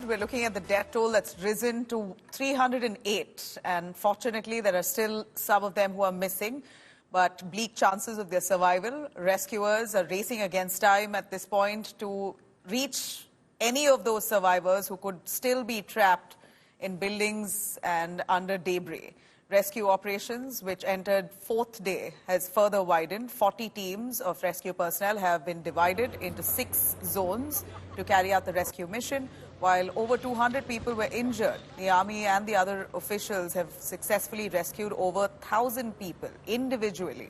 we're looking at the death toll that's risen to 308. And fortunately, there are still some of them who are missing, but bleak chances of their survival. Rescuers are racing against time at this point to reach any of those survivors who could still be trapped in buildings and under debris. Rescue operations, which entered fourth day, has further widened. 40 teams of rescue personnel have been divided into 6 zones to carry out the rescue mission. While over 200 people were injured, the army and the other officials have successfully rescued over 1,000 people individually.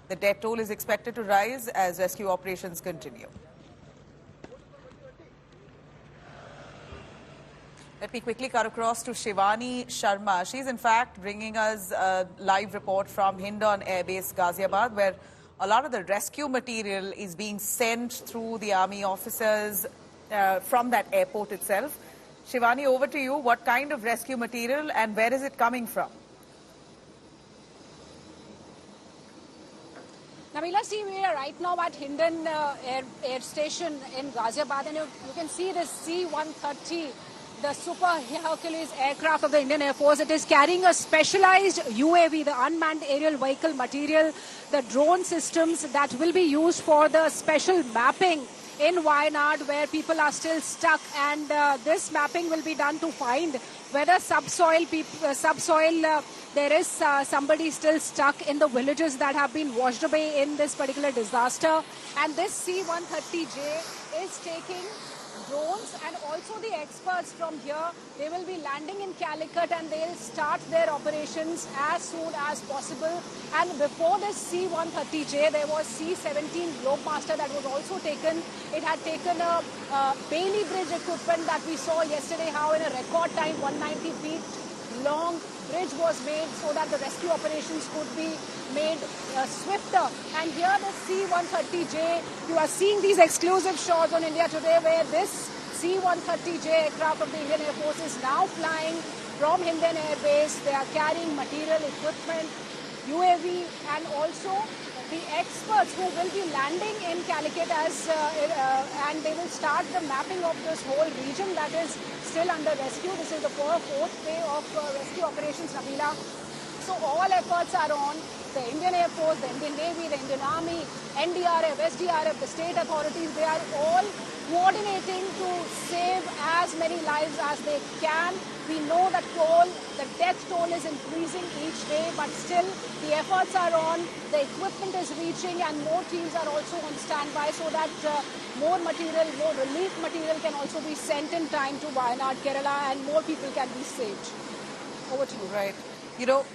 The death toll is expected to rise as rescue operations continue. Let me quickly cut across to Shivani Sharma. She's in fact bringing us a live report from Hindon Air Base, Ghaziabad, where a lot of the rescue material is being sent through the army officers from that airport itself. Shivani, over to you. What kind of rescue material and where is it coming from? Nabila, see, we are right now at Hindon Air Station in Ghaziabad, and you can see this C-130, the Super Hercules aircraft of the Indian Air Force. It is carrying a specialized UAV, the unmanned aerial vehicle material, the drone systems that will be used for the special mapping in Wayanad, where people are still stuck, and this mapping will be done to find whether there is somebody still stuck in the villages that have been washed away in this particular disaster. And this C-130J is taking drones, and also the experts from here, they will be landing in Calicut and they'll start their operations as soon as possible. And before this C-130J, there was C-17 Globemaster that was also taken. It had taken a Bailey Bridge equipment that we saw yesterday, how in a record time, 190 feet long bridge was made so that the rescue operations could be made swifter. And here the C-130J, you are seeing these exclusive shots on India Today, where this C-130J aircraft of the Indian Air Force is now flying from Hindon Air Base. They are carrying material, equipment, UAV, and also the experts who will be landing in Calicut and they will start the mapping of this whole region that is still under rescue. This is the fourth day of rescue operations, Nabila. So all efforts are on. The Indian Air Force, the Indian Navy, the Indian Army, NDRF, SDRF, the state authorities, they are all coordinating to save as many lives as they can. We know that the death toll is increasing each day, but still the efforts are on. The equipment is reaching and more teams are also on standby so that more material, more relief material can also be sent in time to Wayanad, Kerala, and more people can be saved. Over to you. Right. You know,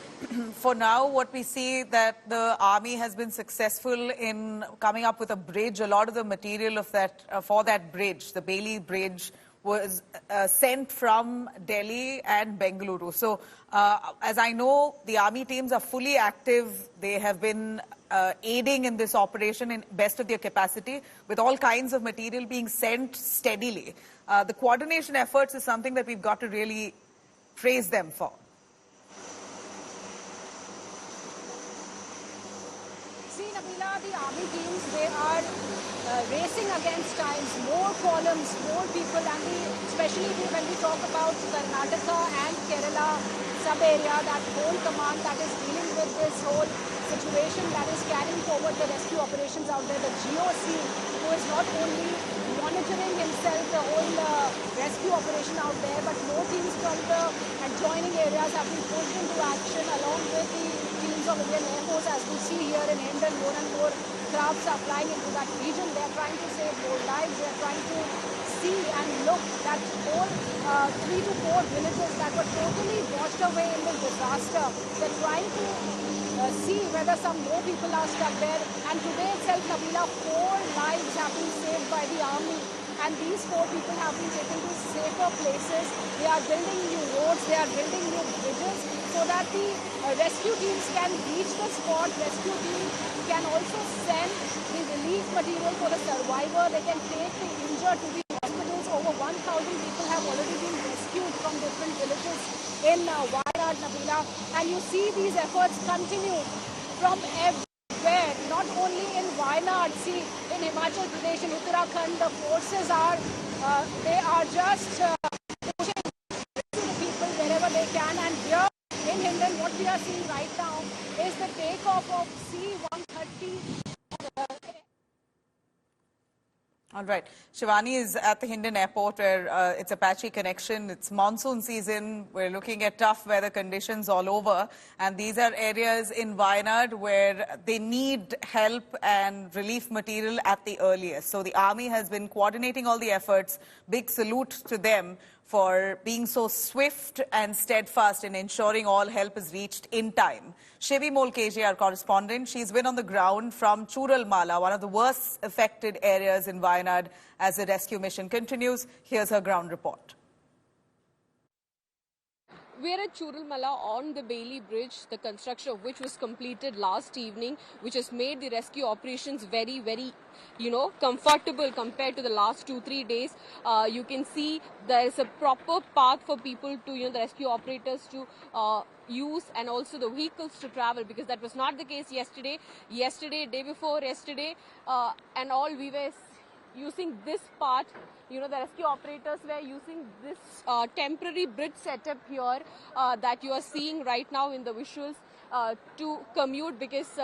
for now, what we see that the army has been successful in coming up with a bridge. A lot of the material of that for that bridge, the Bailey Bridge, was sent from Delhi and Bengaluru. So, as I know, the army teams are fully active. They have been aiding in this operation in best of their capacity, with all kinds of material being sent steadily. The coordination efforts is something that we've got to really praise them for. Nabila, the army teams, they are racing against times, more columns, more people, and especially when we talk about Karnataka and Kerala sub-area, that whole command that is dealing with this whole situation, that is carrying forward the rescue operations out there, the GOC, who is not only monitoring himself the whole rescue operation out there, but more teams from the adjoining areas have been pushed into action along with the teams of Indian Air Force. As we see here in Hindon, more and more crafts are flying into that region. They are trying to save more lives. They are trying to see and look at whole 3 to 4 villages that were totally washed away in this disaster. They're trying to see whether some more people are stuck there. And today itself, Nabila, 4 lives have been saved by the army. And these 4 people have been taken to safer places. They are building new roads. They are building new bridges so that the rescue teams can reach the spot. Rescue teams can also send the relief material for the survivor. They can take the injured to the hospitals. Over 1,000 people have already been rescued from different villages in Wayanad, Nabila. And you see these efforts continue from everywhere, not only in Wayanad. See, in Himachal Pradesh, in Uttarakhand, the forces are, they are just are seeing right now is the takeoff of C-130. All right. Shivani is at the Hindon Airport where it's a patchy connection. It's monsoon season. We're looking at tough weather conditions all over. And these are areas in Wayanad where they need help and relief material at the earliest. So the army has been coordinating all the efforts. Big salute to them for being so swift and steadfast in ensuring all help is reached in time. Shivi Molkeji, our correspondent, she's been on the ground from Churalmala, one of the worst affected areas in Wayanad, as the rescue mission continues. Here's her ground report. We are at Churalmala on the Bailey Bridge, the construction of which was completed last evening, which has made the rescue operations very, comfortable compared to the last 2-3 days. You can see there is a proper path for people to, the rescue operators to use, and also the vehicles to travel, because that was not the case yesterday, day before yesterday, and all we were using this part. The rescue operators were using this temporary bridge setup here that you are seeing right now in the visuals to commute, because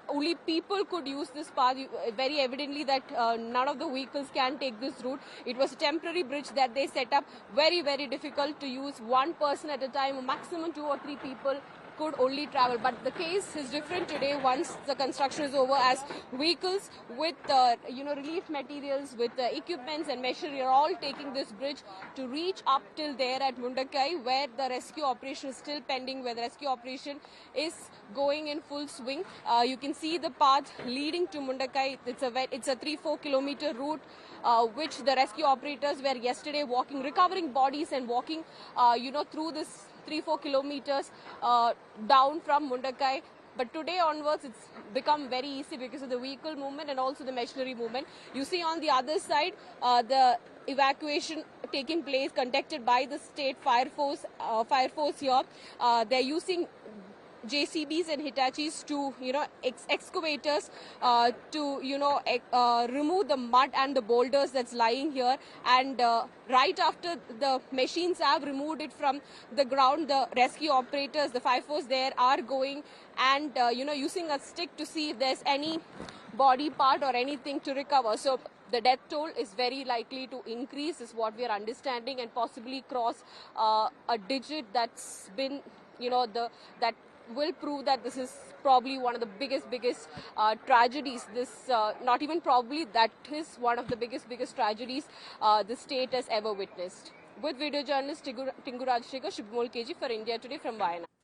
only people could use this path. Very evidently that none of the vehicles can take this route. It was a temporary bridge that they set up. Very, very difficult to use. One person at a time, maximum 2 or 3 people could only travel. But the case is different today once the construction is over, as vehicles with relief materials, with equipments and machinery are all taking this bridge to reach up till there at Mundakai, where the rescue operation is still pending, where the rescue operation is going in full swing. You can see the path leading to Mundakai. It's a 3-4 kilometer route which the rescue operators were yesterday walking, recovering bodies and walking through this 3-4 kilometers down from Mundakai. But today onwards, it's become very easy because of the vehicle movement and also the machinery movement. You see on the other side, the evacuation taking place, conducted by the state fire force here. They're using JCBs and Hitachis to, excavators to, remove the mud and the boulders that's lying here. And right after the machines have removed it from the ground, the rescue operators, the fire force there, are going and, using a stick to see if there's any body part or anything to recover. So the death toll is very likely to increase, is what we are understanding, and possibly cross a digit that's been, that will prove that this is probably one of the biggest tragedies. This, not even probably, that is one of the biggest tragedies the state has ever witnessed. With video journalist Tinguraj Shivi Molkeji for India Today from Wayanad.